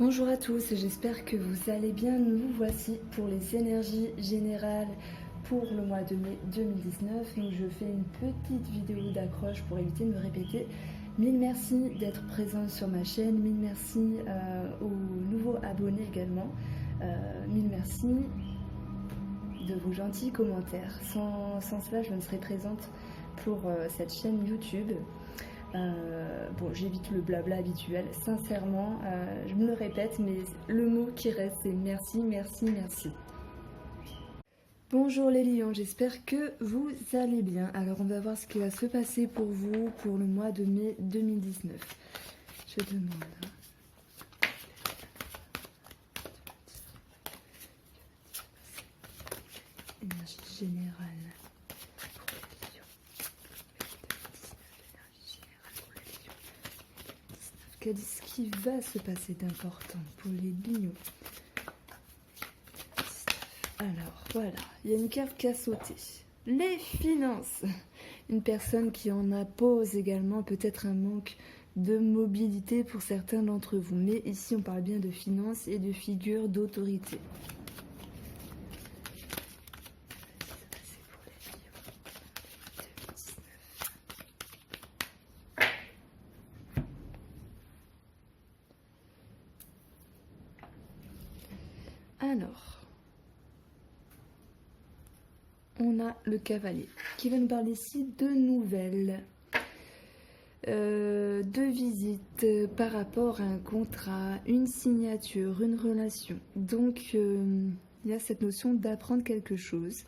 Bonjour à tous, j'espère que vous allez bien. Nous voici pour les énergies générales pour le mois de mai 2019. Donc je fais une petite vidéo d'accroche pour éviter de me répéter. Mille merci d'être présent sur ma chaîne, mille merci aux nouveaux abonnés également. Mille merci de vos gentils commentaires. Sans cela, je ne serais présente pour cette chaîne YouTube. Bon, j'évite le blabla habituel, sincèrement, je me le répète, mais le mot qui reste, c'est merci, merci, merci. Bonjour les lions, j'espère que vous allez bien. Alors, on va voir ce qui va se passer pour vous pour le mois de mai 2019. Je demande... Énergie générale. Qu'est-ce qui va se passer d'important pour les lions? Alors voilà, il y a une carte qui a sauté. Les finances. Une personne qui en appose également peut-être un manque de mobilité pour certains d'entre vous. Mais ici on parle bien de finances et de figures d'autorité. Alors, on a le cavalier qui va nous parler ici de nouvelles, de visites par rapport à un contrat, une signature, une relation. Donc, il y a cette notion d'apprendre quelque chose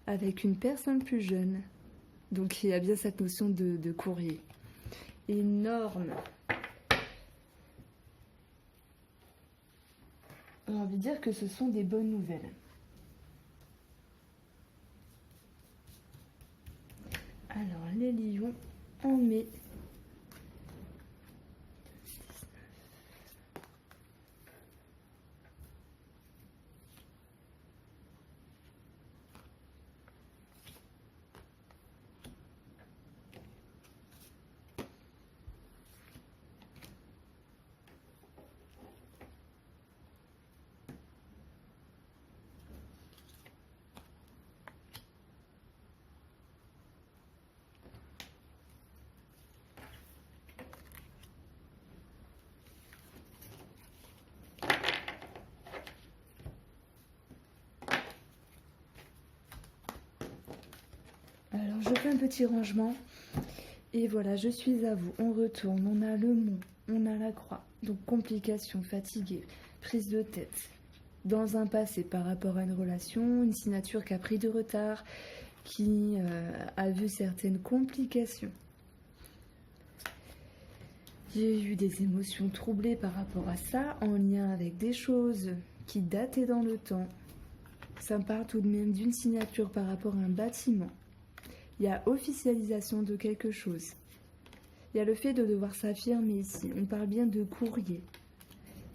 avec une personne plus jeune. Donc, il y a bien cette notion de courrier. Énorme. On a envie de dire que ce sont des bonnes nouvelles. Alors, les lions en mai. Alors, je fais un petit rangement. Et voilà, je suis à vous. On retourne. On a le mont. On a la croix. Donc, complications, fatigué, prise de tête. Dans un passé par rapport à une relation, une signature qui a pris de retard, qui a vu certaines complications. J'ai eu des émotions troublées par rapport à ça, en lien avec des choses qui dataient dans le temps. Ça me parle tout de même d'une signature par rapport à un bâtiment. Il y a officialisation de quelque chose. Il y a le fait de devoir s'affirmer ici. On parle bien de courrier.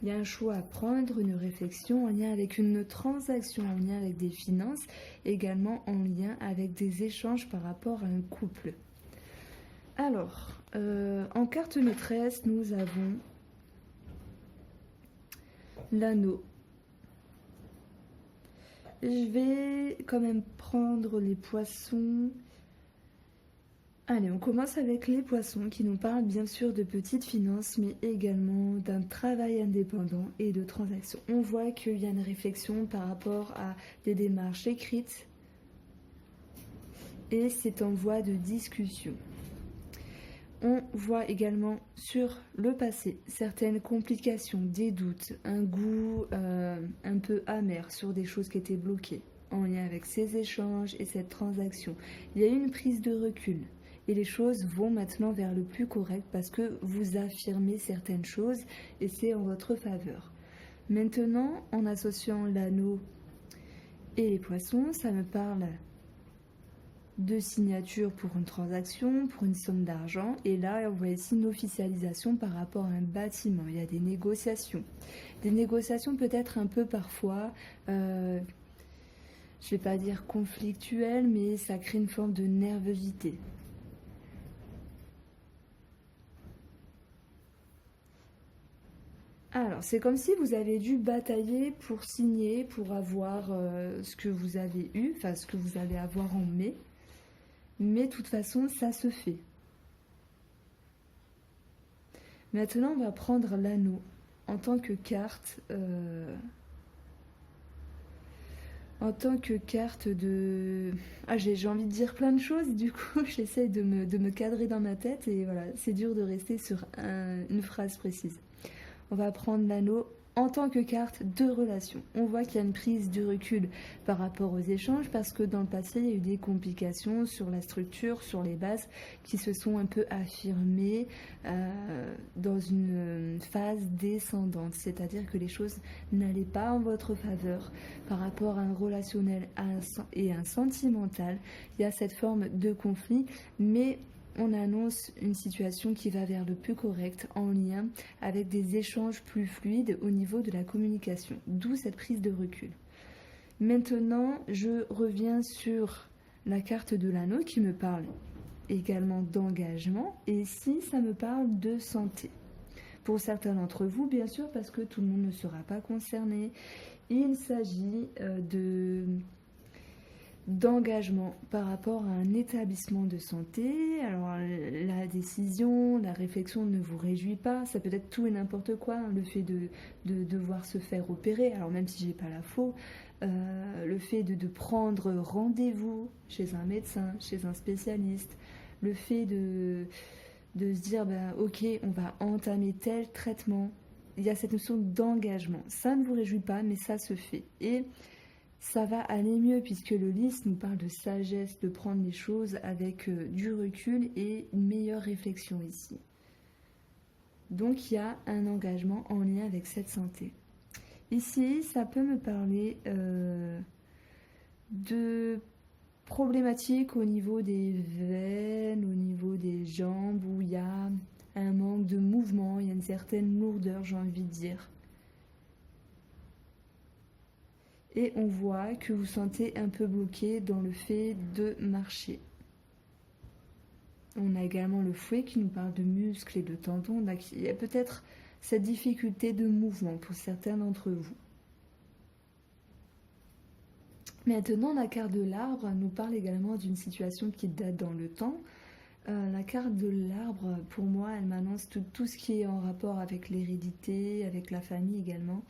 Il y a un choix à prendre, une réflexion en lien avec une transaction, en lien avec des finances, également en lien avec des échanges par rapport à un couple. Alors, en carte maîtresse, nous avons l'anneau. Je vais quand même prendre les poissons. Allez, on commence avec les poissons qui nous parlent bien sûr de petites finances, mais également d'un travail indépendant et de transactions. On voit qu'il y a une réflexion par rapport à des démarches écrites et c'est en voie de discussion. On voit également sur le passé certaines complications, des doutes, un goût un peu amer sur des choses qui étaient bloquées en lien avec ces échanges et cette transaction. Il y a eu une prise de recul. Et les choses vont maintenant vers le plus correct parce que vous affirmez certaines choses et c'est en votre faveur. Maintenant, en associant l'anneau et les poissons, ça me parle de signature pour une transaction, pour une somme d'argent. Et là, on voit ici une officialisation par rapport à un bâtiment. Il y a des négociations. Des négociations peut-être un peu parfois... je ne vais pas dire conflictuelles, mais ça crée une forme de nervosité. Alors, c'est comme si vous avez dû batailler pour signer, pour avoir ce que vous avez eu, enfin ce que vous allez avoir en mai. Mais de toute façon, ça se fait. Maintenant, on va prendre l'anneau en tant que carte. En tant que carte de... Ah, j'ai envie de dire plein de choses, du coup j'essaye de me cadrer dans ma tête et voilà, c'est dur de rester sur une phrase précise. On va prendre l'anneau en tant que carte de relation. On voit qu'il y a une prise de recul par rapport aux échanges parce que dans le passé, il y a eu des complications sur la structure, sur les bases qui se sont un peu affirmées dans une phase descendante. C'est-à-dire que les choses n'allaient pas en votre faveur par rapport à un relationnel et un sentimental. Il y a cette forme de conflit, mais on annonce une situation qui va vers le plus correct en lien avec des échanges plus fluides au niveau de la communication, d'où cette prise de recul. Maintenant, je reviens sur la carte de l'anneau qui me parle également d'engagement et ici ça me parle de santé. Pour certains d'entre vous, bien sûr, parce que tout le monde ne sera pas concerné, il s'agit d'engagement par rapport à un établissement de santé. Alors la décision, la réflexion ne vous réjouit pas, ça peut être tout et n'importe quoi, hein, le fait de devoir se faire opérer, alors même si j'ai pas la faux, le fait de prendre rendez-vous chez un médecin, chez un spécialiste, le fait de se dire bah, ok, on va entamer tel traitement. Il y a cette notion d'engagement, ça ne vous réjouit pas mais ça se fait et ça va aller mieux puisque le lys nous parle de sagesse, de prendre les choses avec du recul et une meilleure réflexion ici. Donc il y a un engagement en lien avec cette santé. Ici, ça peut me parler de problématiques au niveau des veines, au niveau des jambes, où il y a un manque de mouvement, il y a une certaine lourdeur, j'ai envie de dire. Et on voit que vous sentez un peu bloqué dans le fait de marcher. On a également le fouet qui nous parle de muscles et de tendons. Il y a peut-être cette difficulté de mouvement pour certains d'entre vous. Maintenant, la carte de l'arbre nous parle également d'une situation qui date dans le temps. La carte de l'arbre, pour moi, elle m'annonce tout ce qui est en rapport avec l'hérédité, avec la famille également.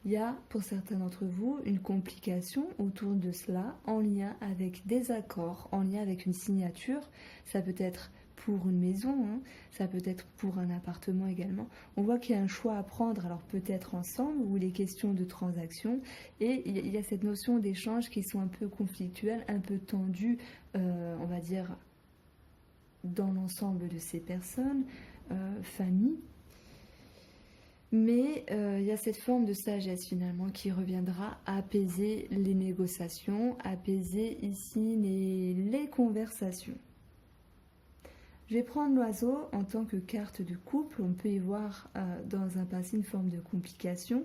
Il y a, pour certains d'entre vous, une complication autour de cela, en lien avec des accords, en lien avec une signature. Ça peut être pour une maison, hein, ça peut être pour un appartement également. On voit qu'il y a un choix à prendre, alors peut-être ensemble, ou les questions de transaction. Et il y a cette notion d'échanges qui sont un peu conflictuelles, un peu tendues, on va dire, dans l'ensemble de ces personnes, famille. Mais il y a cette forme de sagesse finalement qui reviendra apaiser les négociations, apaiser ici les conversations. Je vais prendre l'oiseau en tant que carte de couple. On peut y voir dans un passé une forme de complication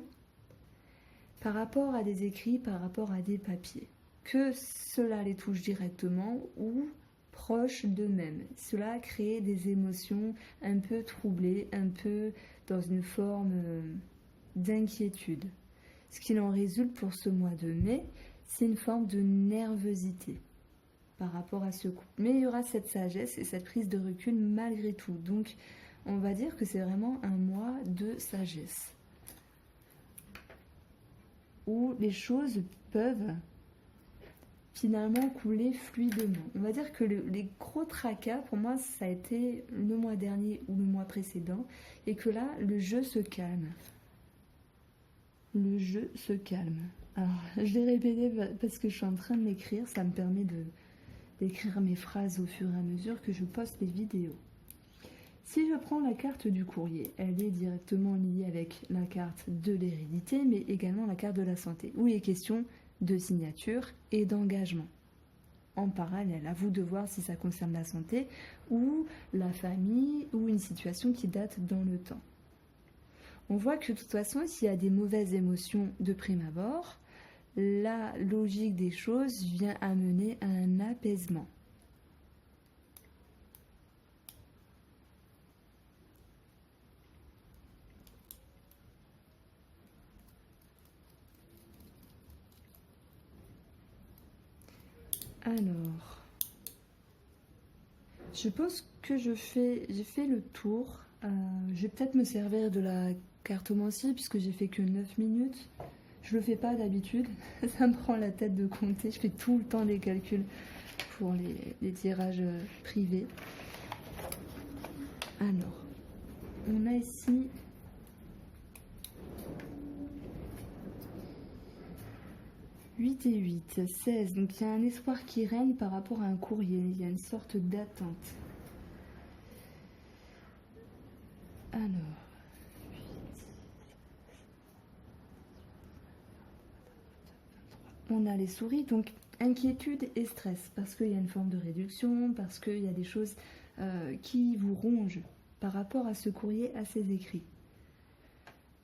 par rapport à des écrits, par rapport à des papiers. Que cela les touche directement ou proches d'eux-mêmes. Cela crée des émotions un peu troublées, un peu dans une forme d'inquiétude. Ce qu'il en résulte pour ce mois de mai, c'est une forme de nervosité par rapport à ce couple. Mais il y aura cette sagesse et cette prise de recul malgré tout. Donc, on va dire que c'est vraiment un mois de sagesse. Où les choses peuvent finalement couler fluidement. On va dire que les gros tracas, pour moi, ça a été le mois dernier ou le mois précédent, et que là, le jeu se calme. Le jeu se calme. Alors, je l'ai répété parce que je suis en train de l'écrire, ça me permet d'écrire mes phrases au fur et à mesure que je poste les vidéos. Si je prends la carte du courrier, elle est directement liée avec la carte de l'hérédité, mais également la carte de la santé, où il est question de signature et d'engagement. En parallèle, à vous de voir si ça concerne la santé ou la famille ou une situation qui date dans le temps. On voit que de toute façon, s'il y a des mauvaises émotions de prime abord, la logique des choses vient amener à un apaisement. Alors, je pense que j'ai fait le tour. Je vais peut-être me servir de la cartomancie puisque j'ai fait que 9 minutes. Je le fais pas d'habitude, ça me prend la tête de compter. Je fais tout le temps des calculs pour les tirages privés. Alors, on a ici 8 et 8, 16. Donc il y a un espoir qui règne par rapport à un courrier. Il y a une sorte d'attente. Alors, 8, on a les souris, donc inquiétude et stress, parce qu'il y a une forme de réduction, parce qu'il y a des choses qui vous rongent par rapport à ce courrier, à ces écrits.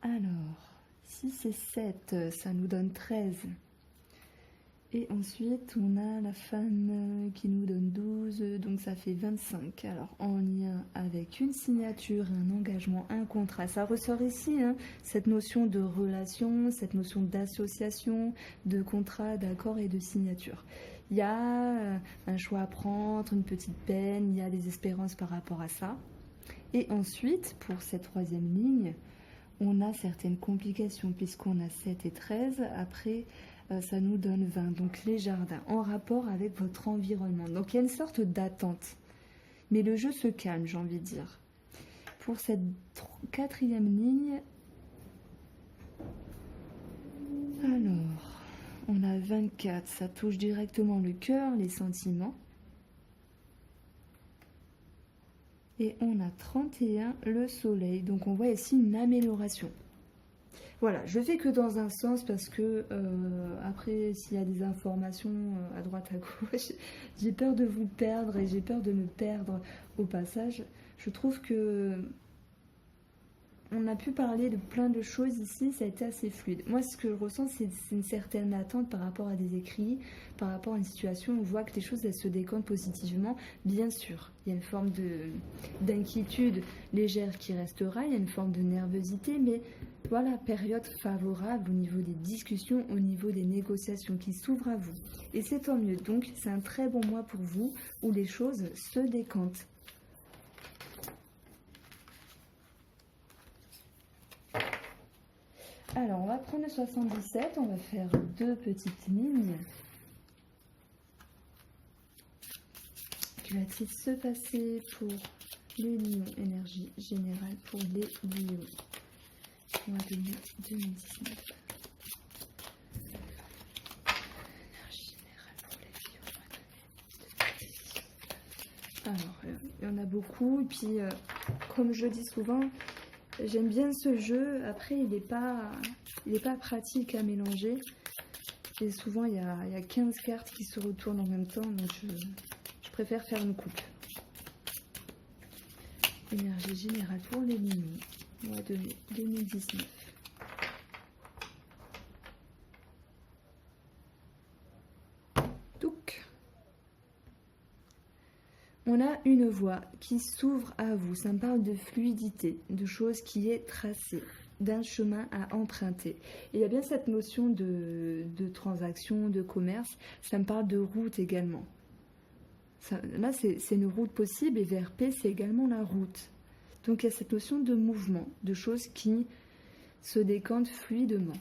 Alors, 6 et 7, ça nous donne 13. Et ensuite, on a la femme qui nous donne 12, donc ça fait 25. Alors, en lien avec une signature, un engagement, un contrat. Ça ressort ici, hein, cette notion de relation, cette notion d'association, de contrat, d'accord et de signature. Il y a un choix à prendre, une petite peine, il y a des espérances par rapport à ça. Et ensuite, pour cette troisième ligne, on a certaines complications, puisqu'on a 7 et 13. Après, ça nous donne 20, donc les jardins, en rapport avec votre environnement. Donc il y a une sorte d'attente. Mais le jeu se calme, j'ai envie de dire. Pour cette quatrième ligne, alors, on a 24, ça touche directement le cœur, les sentiments. Et on a 31, le soleil. Donc on voit ici une amélioration. Voilà, je fais que dans un sens parce que après, s'il y a des informations à droite, à gauche, j'ai peur de vous perdre et j'ai peur de me perdre au passage. Je trouve que on a pu parler de plein de choses ici, ça a été assez fluide. Moi, ce que je ressens, c'est une certaine attente par rapport à des écrits, par rapport à une situation où on voit que les choses, elles se décantent positivement. Bien sûr, il y a une forme d'inquiétude légère qui restera, il y a une forme de nervosité, mais voilà, période favorable au niveau des discussions, au niveau des négociations qui s'ouvrent à vous. Et c'est tant mieux. Donc, c'est un très bon mois pour vous où les choses se décantent. Alors, on va prendre le 77, on va faire 2 petites lignes. Que va-t-il se passer pour les lions? Énergie générale pour les lions. On va donner 2019. Énergie générale pour les lions. Alors, il y en a beaucoup. Et puis, comme je dis souvent, j'aime bien ce jeu. Après, il n'est pas pratique à mélanger. Et souvent, il y a 15 cartes qui se retournent en même temps. Donc, je préfère faire une coupe. Énergie générale pour les lions. On va donner 2019. Donc, on a une voie qui s'ouvre à vous. Ça me parle de fluidité, de choses qui est tracée, d'un chemin à emprunter. Et il y a bien cette notion de transaction, de commerce. Ça me parle de route également. Là, c'est une route possible et vers P, c'est également la route. Donc, il y a cette notion de mouvement, de choses qui se décantent fluidement.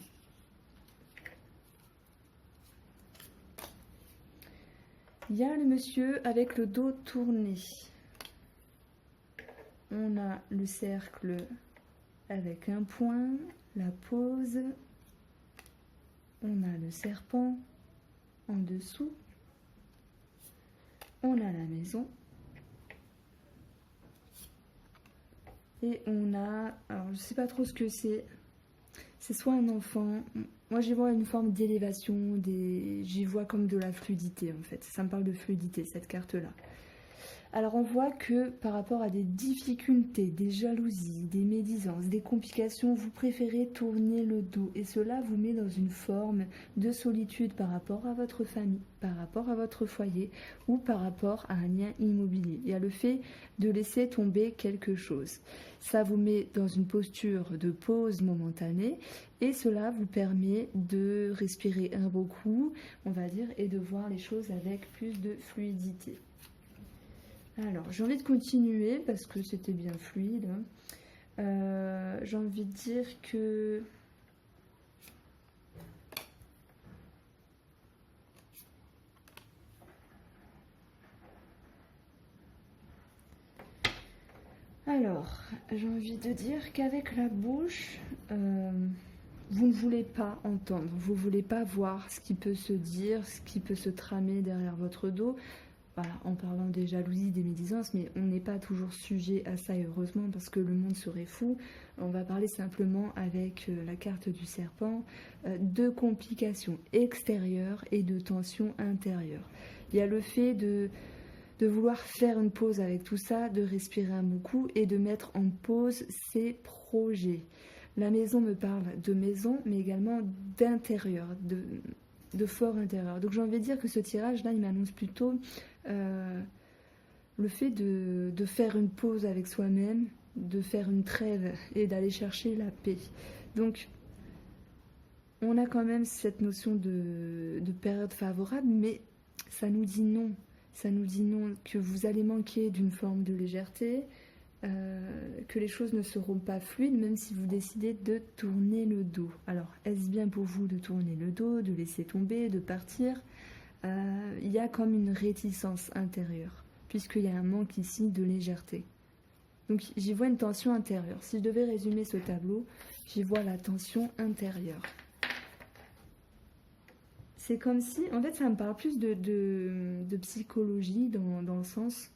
Il y a le monsieur avec le dos tourné. On a le cercle avec un point, la pause. On a le serpent en dessous. On a la maison. Et on a, alors je ne sais pas trop ce que c'est. C'est soit un enfant. Moi, j'y vois une forme d'élévation. J'y vois comme de la fluidité, en fait. Ça me parle de fluidité, cette carte-là. Alors on voit que par rapport à des difficultés, des jalousies, des médisances, des complications, vous préférez tourner le dos et cela vous met dans une forme de solitude par rapport à votre famille, par rapport à votre foyer ou par rapport à un lien immobilier. Il y a le fait de laisser tomber quelque chose. Ça vous met dans une posture de pause momentanée et cela vous permet de respirer un beau coup, on va dire, et de voir les choses avec plus de fluidité. Alors, j'ai envie de continuer parce que c'était bien fluide. J'ai envie de dire que... Alors, j'ai envie de dire qu'avec la bouche, vous ne voulez pas entendre, vous ne voulez pas voir ce qui peut se dire, ce qui peut se tramer derrière votre dos. Voilà, en parlant des jalousies, des médisances, mais on n'est pas toujours sujet à ça, heureusement, parce que le monde serait fou. On va parler simplement avec la carte du serpent de complications extérieures et de tensions intérieures. Il y a le fait de vouloir faire une pause avec tout ça, de respirer un bon coup et de mettre en pause ses projets. La maison me parle de maison, mais également d'intérieur, de fort intérieur. Donc j'ai envie de dire que ce tirage-là, il m'annonce plutôt le fait de faire une pause avec soi-même, de faire une trêve et d'aller chercher la paix. Donc on a quand même cette notion de période favorable, mais ça nous dit non. Ça nous dit non, que vous allez manquer d'une forme de légèreté, que les choses ne seront pas fluides, même si vous décidez de tourner le dos. Alors, est-ce bien pour vous de tourner le dos, de laisser tomber, de partir ? Il y a comme une réticence intérieure, puisqu'il y a un manque ici de légèreté. Donc, j'y vois une tension intérieure. Si je devais résumer ce tableau, j'y vois la tension intérieure. C'est comme si, en fait, ça me parle plus de psychologie dans le sens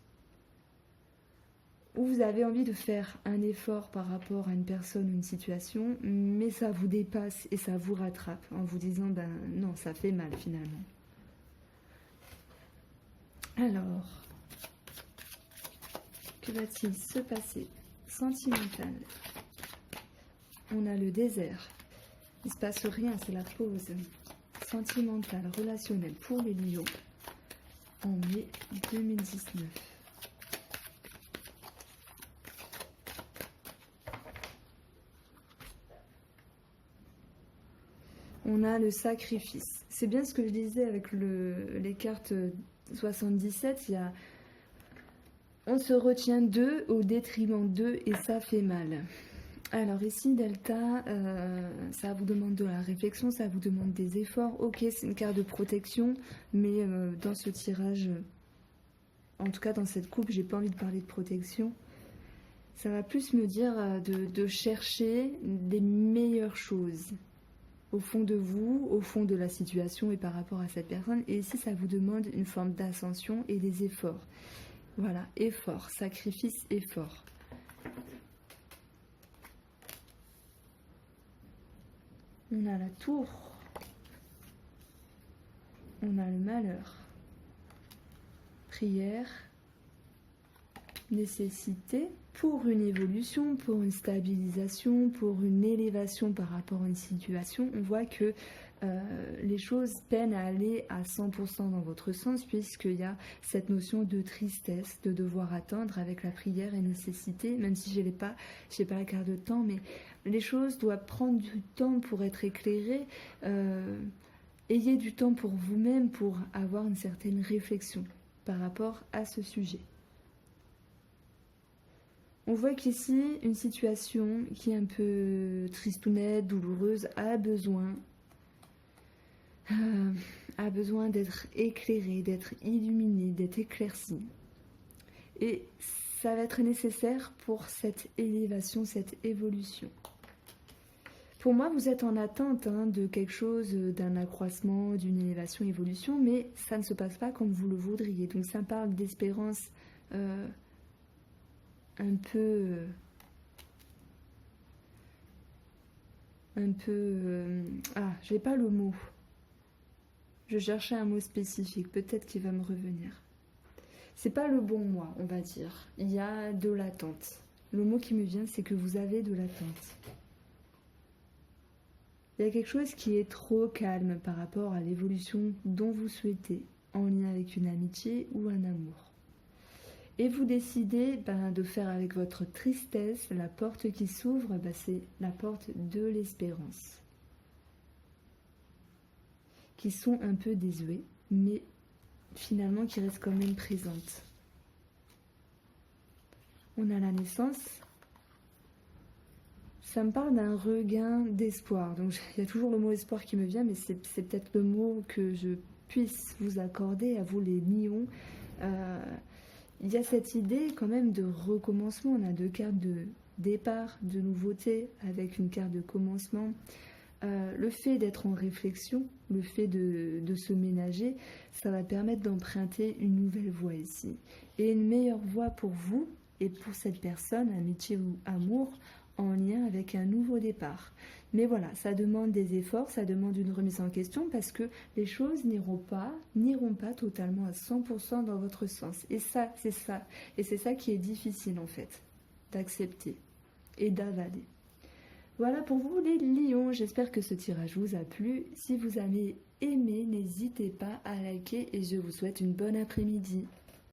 où vous avez envie de faire un effort par rapport à une personne ou une situation, mais ça vous dépasse et ça vous rattrape en vous disant, ben non, ça fait mal finalement. Alors, que va-t-il se passer? Sentimental. On a le désert. Il ne se passe rien, c'est la pause. Sentimental, relationnel pour les lions en mai 2019. On a le sacrifice. C'est bien ce que je disais avec les cartes 77. On se retient d'eux au détriment d'eux et ça fait mal. Alors ici, Delta, ça vous demande de la réflexion, ça vous demande des efforts. Ok, c'est une carte de protection, mais dans ce tirage, en tout cas dans cette coupe, j'ai pas envie de parler de protection. Ça va plus me dire de chercher des meilleures choses au fond de vous, au fond de la situation et par rapport à cette personne. Et ici, ça vous demande une forme d'ascension et des efforts. Voilà, effort, sacrifice, effort. On a la tour. On a le malheur. Prière. Nécessité pour une évolution, pour une stabilisation, pour une élévation par rapport à une situation. On voit que les choses peinent à aller à 100% dans votre sens puisqu'il y a cette notion de tristesse, de devoir attendre avec la prière et nécessité, même si je n'ai pas la carte de temps, mais les choses doivent prendre du temps pour être éclairées. Ayez du temps pour vous-même pour avoir une certaine réflexion par rapport à ce sujet. On voit qu'ici, une situation qui est un peu tristounette, douloureuse, a besoin d'être éclairée, d'être illuminée, d'être éclaircie. Et ça va être nécessaire pour cette élévation, cette évolution. Pour moi, vous êtes en attente de quelque chose, d'un accroissement, d'une élévation, évolution, mais ça ne se passe pas comme vous le voudriez. Donc ça parle d'espérance un peu j'ai pas le mot. Je cherchais un mot spécifique, peut-être qu'il va me revenir. C'est pas le bon mois, on va dire. Il y a de l'attente. Le mot qui me vient, c'est que vous avez de l'attente. Il y a quelque chose qui est trop calme par rapport à l'évolution dont vous souhaitez, en lien avec une amitié ou un amour. Et vous décidez de faire avec votre tristesse, la porte qui s'ouvre, c'est la porte de l'espérance. Qui sont un peu désuées, mais finalement qui restent quand même présentes. On a la naissance. Ça me parle d'un regain d'espoir. Donc il y a toujours le mot espoir qui me vient, mais c'est peut-être le mot que je puisse vous accorder, à vous les lions. Il y a cette idée quand même de recommencement. On a 2 cartes de départ, de nouveauté, avec une carte de commencement. Le fait d'être en réflexion, le fait de se ménager, ça va permettre d'emprunter une nouvelle voie ici. Et une meilleure voie pour vous et pour cette personne, amitié ou amour, en lien avec un nouveau départ. Mais voilà, ça demande des efforts, ça demande une remise en question parce que les choses n'iront pas totalement à 100% dans votre sens. Et ça, c'est ça. Et c'est ça qui est difficile en fait, d'accepter et d'avaler. Voilà pour vous les lions, j'espère que ce tirage vous a plu. Si vous avez aimé, n'hésitez pas à liker et je vous souhaite une bonne après-midi.